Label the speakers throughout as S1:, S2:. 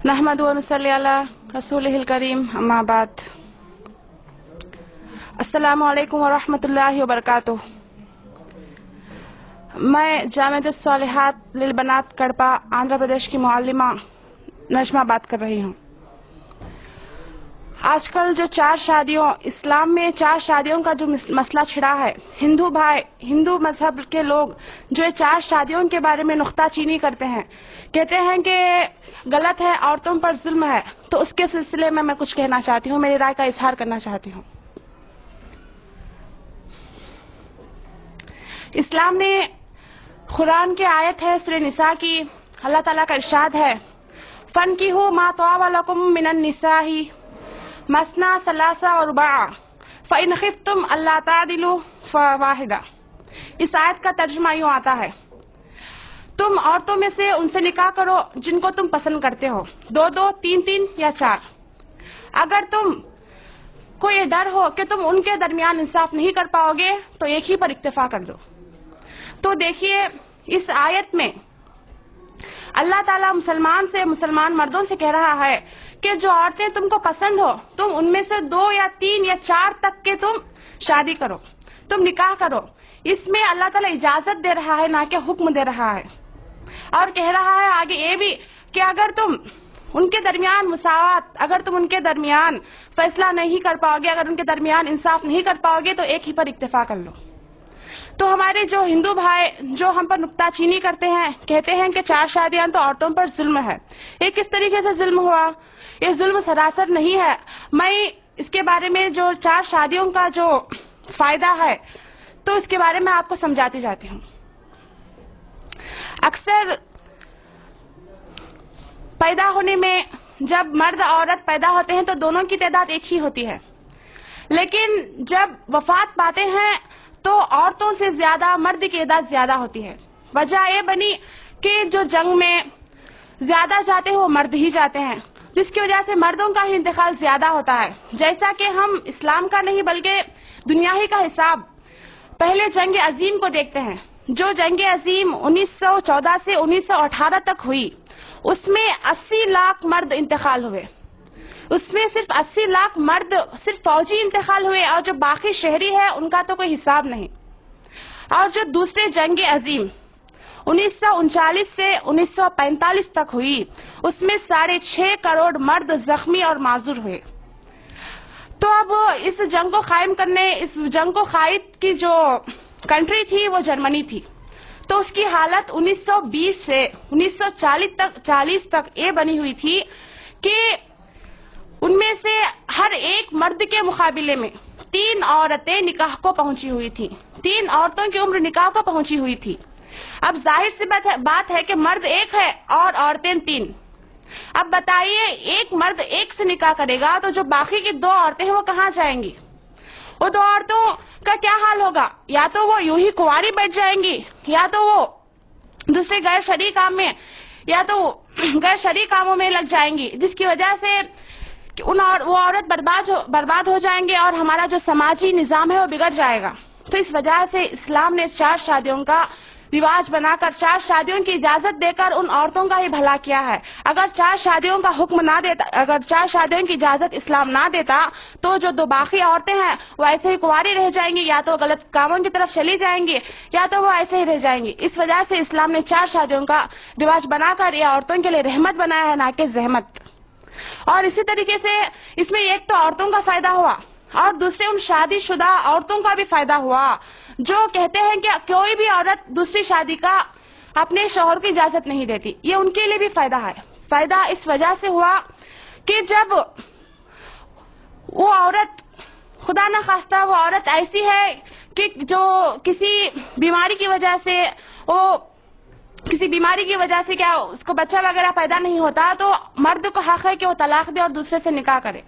S1: नहमदु व नुसल्ली अला रसूलिहिल करीम अम्मा बाद। अस्सलामु अलैकुम व रहमतुल्लाहि व बरकातुहू। मैं जामिअतुस सालिहात लिल बनात कड़पा आंध्र प्रदेश की मुअल्लिमा नजमा बात कर रही हूँ। आजकल जो इस्लाम में चार शादियों का जो मसला छिड़ा है, हिंदू मजहब के लोग जो ये चार शादियों के बारे में नुक्ताचीनी करते हैं, कहते हैं कि गलत है, औरतों पर जुल्म है। तो उसके सिलसिले में मैं कुछ कहना चाहती हूँ, मेरी राय का इजहार करना चाहती हूँ। इस्लाम ने कुरान की आयत है सूरह निसा की, अल्लाह ताला का इरशाद है, फनकिहू मा तवा लकुम मिनन निसाही मसना सलासा और रुबा फ़इन खिफ्तुम अल्ला तादिलू फवाहिदा। इस आयत का तर्जुमा यूं आता है, तुम औरतों में से उनसे निकाह करो जिनको तुम पसंद करते हो, दो दो, तीन तीन या चार। अगर तुम को ये डर हो कि तुम उनके दरमियान इंसाफ नहीं कर पाओगे तो एक ही पर इक्तफा कर दो। तो देखिए, इस आयत में अल्लाह ताला मुसलमान मर्दों से कह रहा है कि जो औरतें तुमको पसंद हो, तुम उनमें से दो या तीन या चार तक के तुम शादी करो, तुम निकाह करो। इसमें अल्लाह ताला इजाजत दे रहा है, ना कि हुक्म दे रहा है। और कह रहा है आगे ये भी कि अगर तुम उनके दरमियान मुसावात, अगर तुम उनके दरमियान फैसला नहीं कर पाओगे, अगर उनके दरमियान इंसाफ नहीं कर पाओगे तो एक ही पर इक्तफा कर लो। तो हमारे जो हिंदू भाई जो हम पर नुक्ताचीनी करते हैं, कहते हैं कि चार शादियां तो औरतों पर जुल्म है। ये किस तरीके से जुल्म हुआ? ये जुल्म सरासर नहीं है। मैं इसके बारे में जो चार शादियों का जो फायदा है तो इसके बारे में आपको समझाती जाती हूँ। अक्सर पैदा होने में जब मर्द औरत पैदा होते हैं तो दोनों की तादाद एक ही होती है, लेकिन जब वफात पाते हैं तो औरतों से ज्यादा मर्द की तादाद ज्यादा होती है। वजह यह बनी कि जो जंग में ज्यादा जाते हैं वो मर्द ही जाते हैं, जिसकी वजह से मर्दों का ही इंतकाल ज्यादा होता है। जैसा कि हम इस्लाम का नहीं बल्कि दुनियाही का हिसाब पहले जंग अजीम को देखते हैं। जो जंग अजीम 1914 से 1918 तक हुई, उसमें 80 लाख मर्द इंतकाल हुए। उसमें सिर्फ 80 लाख मर्द सिर्फ फौजी इंतकाल हुए, और जो बाकी शहरी है उनका तो कोई हिसाब नहीं। और जो दूसरे जंग अजीम 1939 से 1945 तक हुई, उसमें 6.5 करोड़ मर्द जख्मी और माजूर हुए। तो अब इस जंग को कायम करने, इस जंग को कायद की जो कंट्री थी वो जर्मनी थी। तो उसकी हालत 1920 से 1940 तक ये बनी हुई थी कि उनमें से हर एक मर्द के मुकाबले में 3 औरतें निकाह को पहुंची हुई थी। 3 औरतों की उम्र निकाह को पहुंची हुई थी। अब जाहिर सी बात है कि मर्द एक है और औरतें 3। अब बताइए, एक मर्द एक से निकाह करेगा तो जो बाकी की 2 औरतें हैं वो कहाँ जाएंगी? वो 2 औरतों का क्या हाल होगा? या तो वो यूं ही कुंवारी बैठ जाएंगी, या तो वो दूसरे गैर शरई काम में, या तो गैर शरई कामों में लग जाएंगी, जिसकी वजह से वो औरत बर्बाद हो जाएंगे और हमारा जो समाजी निजाम है वो बिगड़ जाएगा। तो इस वजह से इस्लाम ने 4 शादियों का रिवाज बनाकर, 4 शादियों की इजाजत देकर उन औरतों का ही भला किया है। अगर 4 शादियों का हुक्म ना देता, अगर 4 शादियों की इजाजत इस्लाम ना देता तो जो 2 बाकी औरतें हैं वो ऐसे ही कुंवारी रह जाएंगी, या तो गलत कामों की तरफ चली जाएंगी, या तो वो ऐसे ही रह जाएंगी। इस वजह से इस्लाम ने 4 शादियों का रिवाज बनाकर ये औरतों के लिए रहमत बनाया है, ना कि जहमत। और इसी तरीके से इसमें एक तो औरतों का फायदा हुआ, और दूसरे उन शादीशुदा औरतों का भी फायदा हुआ जो कहते हैं कि कोई भी औरत दूसरी शादी का अपने शौहर की इजाजत नहीं देती। ये उनके लिए भी फायदा है। फायदा इस वजह से हुआ कि जब वो औरत, खुदा न खास्ता वो औरत ऐसी है कि जो किसी बीमारी की वजह से क्या उसको बच्चा वगैरह पैदा नहीं होता, तो मर्द को हक है कि वो तलाक दे और दूसरे से निकाह करे।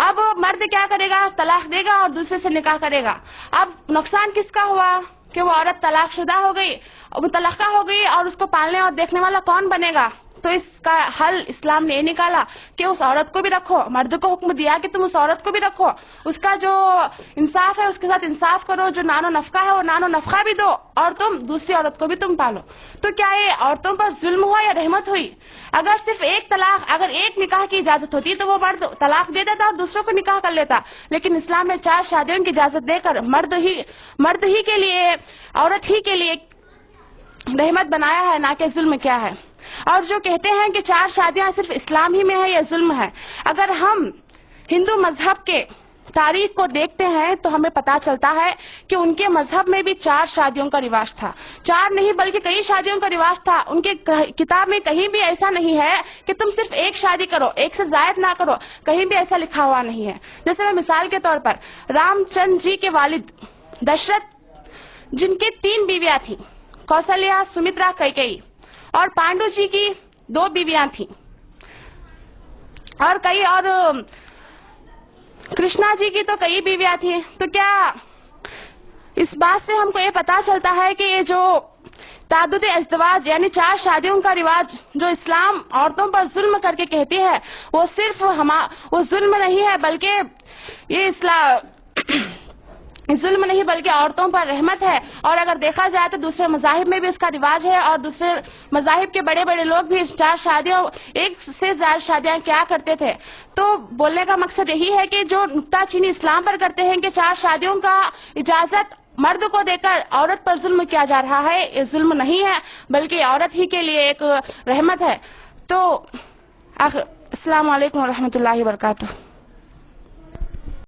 S1: अब मर्द क्या करेगा? तलाक देगा और दूसरे से निकाह करेगा। अब नुकसान किसका हुआ कि वो औरत तलाकशुदा हो गई, मुतलका हो गई, और उसको पालने और देखने वाला कौन बनेगा? تو اس کا حل اسلام نے یہ نکالا کہ اس عورت کو بھی رکھو، مرد کو حکم دیا کہ تم اس عورت کو بھی رکھو، اس کا جو انصاف ہے اس کے ساتھ انصاف کرو، جو نان و نفقہ ہے وہ نان و نفقہ بھی دو، اور تم دوسری عورت کو بھی تم پالو۔ تو کیا یہ عورتوں پر ظلم ہوا یا رحمت ہوئی؟ اگر صرف ایک طلاق، اگر ایک نکاح کی اجازت ہوتی تو وہ مرد طلاق دے دیتا اور دوسروں کو نکاح کر لیتا، لیکن اسلام نے 4 شادیوں کی اجازت دے کر مرد ہی کے لیے، عورت ہی کے لیے رحمت بنایا ہے، نہ کہ ظلم کیا ہے۔ اور جو کہتے ہیں کہ 4 شادیاں صرف اسلام ہی میں ہے یا ظلم ہے، اگر ہم ہندو مذہب کے تاریخ کو دیکھتے ہیں تو ہمیں پتا چلتا ہے کہ ان کے مذہب میں بھی 4 شادیوں کا رواج تھا، 4 نہیں بلکہ کئی شادیوں کا رواج تھا۔ ان کے کتاب میں کہیں بھی ایسا نہیں ہے کہ تم صرف ایک شادی کرو، ایک سے زائد نہ کرو، کہیں بھی ایسا لکھا ہوا نہیں ہے۔ جیسے میں مثال کے طور پر رام چندر جی کے والد دشرت، جن کے 3 بیویاں تھیں، کوسلیہ، سمترا، کیکئی، اور پانڈو جی کی 2 بیویاں تھیں، اور کرشنا جی کی تو کئی بیویاں تھیں۔ تو کیا اس بات سے ہم کو یہ پتا چلتا ہے کہ یہ جو تعدد ازدواج یعنی 4 شادیوں کا رواج جو اسلام عورتوں پر ظلم کر کے کہتی ہے، وہ صرف وہ ظلم نہیں ہے، بلکہ یہ ظلم نہیں بلکہ عورتوں پر رحمت ہے۔ اور اگر دیکھا جائے تو دوسرے مذاہب میں بھی اس کا رواج ہے، اور دوسرے مذاہب کے بڑے بڑے لوگ بھی 4 شادیوں، ایک سے زیادہ شادیاں کیا کرتے تھے۔ تو بولنے کا مقصد یہی ہے کہ جو نکتہ چینی اسلام پر کرتے ہیں کہ 4 شادیوں کا اجازت مرد کو دے کر عورت پر ظلم کیا جا رہا ہے، یہ ظلم نہیں ہے بلکہ عورت ہی کے لیے ایک رحمت ہے۔ تو السلام علیکم ورحمۃ اللہ وبرکاتہ۔